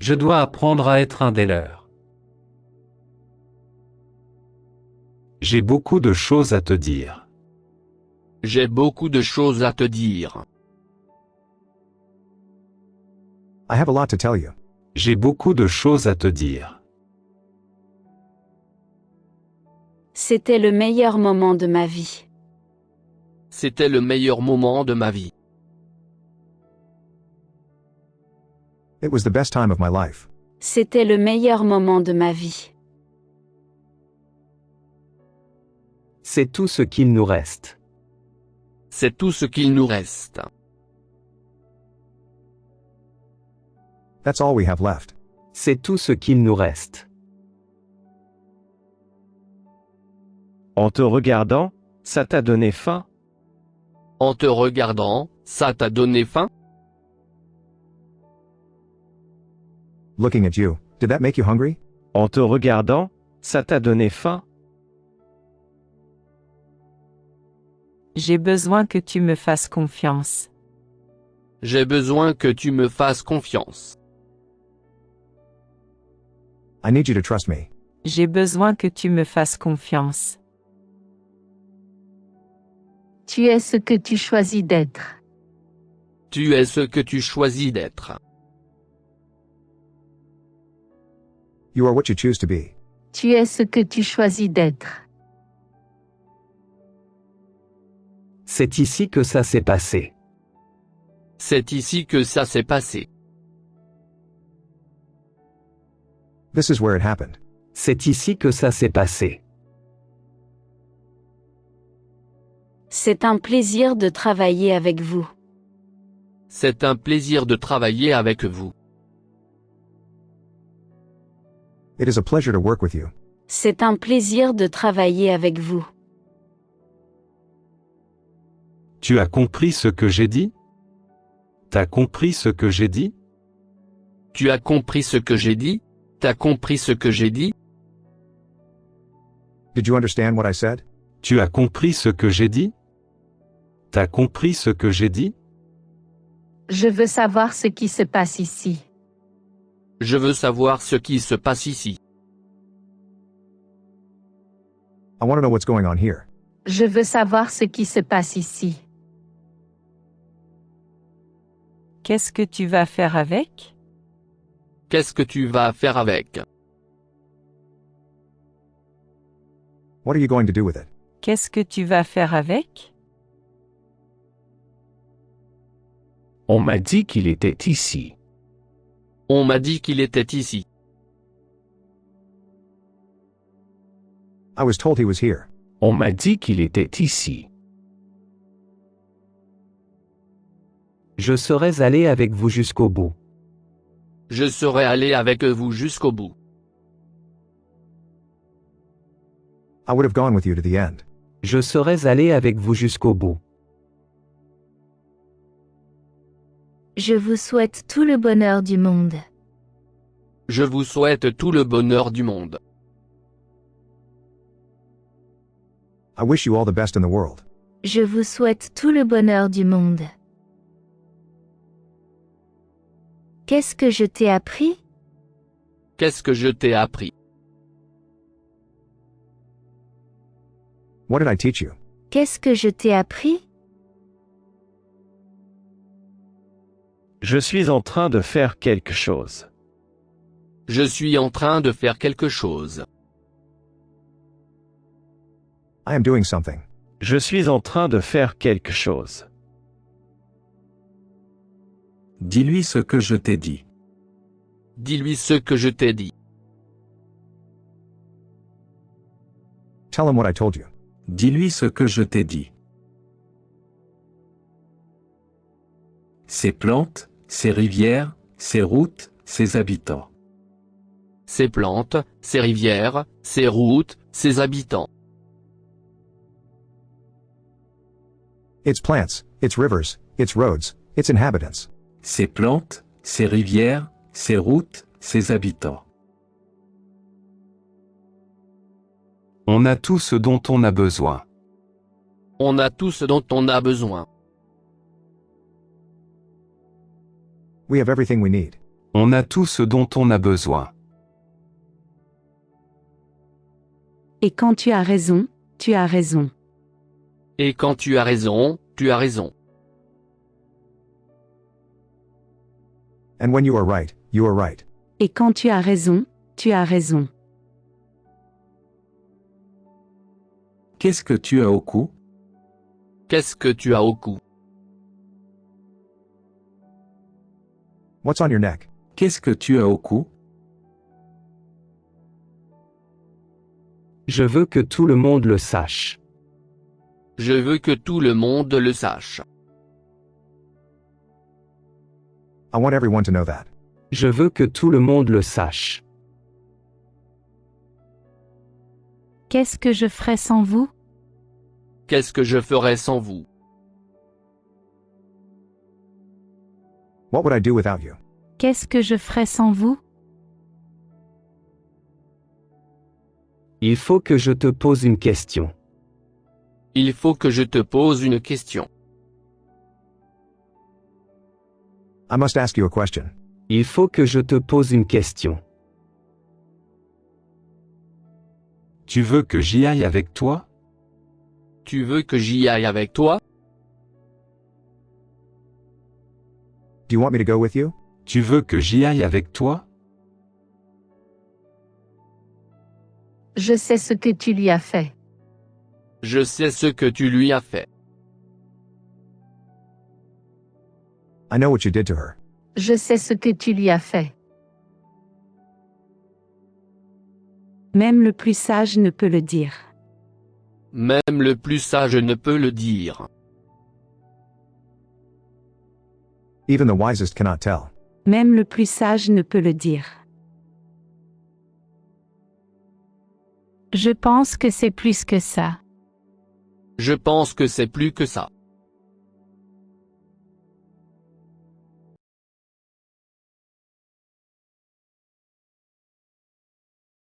Je dois apprendre à être un des leurs. J'ai beaucoup de choses à te dire. J'ai beaucoup de choses à te dire. I have a lot to tell you. J'ai beaucoup de choses à te dire. C'était le meilleur moment de ma vie. C'était le meilleur moment de ma vie. It was the best time of my life. C'était le meilleur moment de ma vie. C'est tout ce qu'il nous reste. C'est tout ce qu'il nous reste. That's all we have left. C'est tout ce qu'il nous reste. En te regardant, ça t'a donné faim? En te regardant, ça t'a donné faim? Looking at you, did that make you hungry? En te regardant, ça t'a donné faim? J'ai besoin que tu me fasses confiance. J'ai besoin que tu me fasses confiance. I need you to trust me. J'ai besoin que tu me fasses confiance. Tu es ce que tu choisis d'être. Tu es ce que tu choisis d'être. You are what you choose to be. Tu es ce que tu choisis d'être. C'est ici que ça s'est passé. C'est ici que ça s'est passé. This is where it happened. C'est ici que ça s'est passé. C'est un plaisir de travailler avec vous. C'est un plaisir de travailler avec vous. It is a pleasure to work with you. C'est un plaisir de travailler avec vous. Tu as compris ce que j'ai dit? T'as compris ce que j'ai dit? Tu as compris ce que j'ai dit? T'as compris ce que j'ai dit? Did you understand what I said? Tu as compris ce que j'ai dit? T'as compris ce que j'ai dit? Je veux savoir ce qui se passe ici. Je veux savoir ce qui se passe ici. I want to know what's going on here. Je veux savoir ce qui se passe ici. Qu'est-ce que tu vas faire avec? Qu'est-ce que tu vas faire avec? What are you going to do with it? Qu'est-ce que tu vas faire avec? On m'a dit qu'il était ici. On m'a dit qu'il était ici. I was told he was here. On m'a dit qu'il était ici. Je serais allé avec vous jusqu'au bout. Je serai allé avec vous jusqu'au bout. I would have gone with you to the end. Je serais allé avec vous jusqu'au bout. Je vous souhaite tout le bonheur du monde. Je vous souhaite tout le bonheur du monde. I wish you all the best in the world. Je vous souhaite tout le bonheur du monde. Qu'est-ce que je t'ai appris? Qu'est-ce que je t'ai appris? What did I teach you? Qu'est-ce que je t'ai appris? Je suis en train de faire quelque chose. Je suis en train de faire quelque chose. I am doing something. Je suis en train de faire quelque chose. Dis-lui ce que je t'ai dit. Dis-lui ce que je t'ai dit. Tell him what I told you. Dis-lui ce que je t'ai dit. Ces plantes, ces rivières, ces routes, ces habitants. Ces plantes, ces rivières, ces routes, ces habitants. Its plants, its rivers, its roads, its inhabitants. Ces plantes, ces rivières, ces routes, ces habitants. On a tout ce dont on a besoin. On a tout ce dont on a besoin. We have everything we need. On a tout ce dont on a besoin. Et quand tu as raison, tu as raison. Et quand tu as raison, tu as raison. And when you are right, you are right. Et quand tu as raison, tu as raison. Qu'est-ce que tu as au cou? Qu'est-ce que tu as au cou? What's on your neck? Qu'est-ce que tu as au cou? Je veux que tout le monde le sache. Je veux que tout le monde le sache. I want everyone to know that. Je veux que tout le monde le sache. Qu'est-ce que je ferais sans vous? Qu'est-ce que je ferais sans vous? What would I do without you? Qu'est-ce que je ferais sans vous? Il faut que je te pose une question. Il faut que je te pose une question. I must ask you a question. Il faut que je te pose une question. Tu veux que j'y aille avec toi? Tu veux que j'y aille avec toi? Do you want me to go with you? Tu veux que j'y aille avec toi? Je sais ce que tu lui as fait. Je sais ce que tu lui as fait. I know what you did to her. Je sais ce que tu lui as fait. Même le plus sage ne peut le dire. Même le plus sage ne peut le dire. Even the wisest cannot tell. Même le plus sage ne peut le dire. Je pense que c'est plus que ça. Je pense que c'est plus que ça.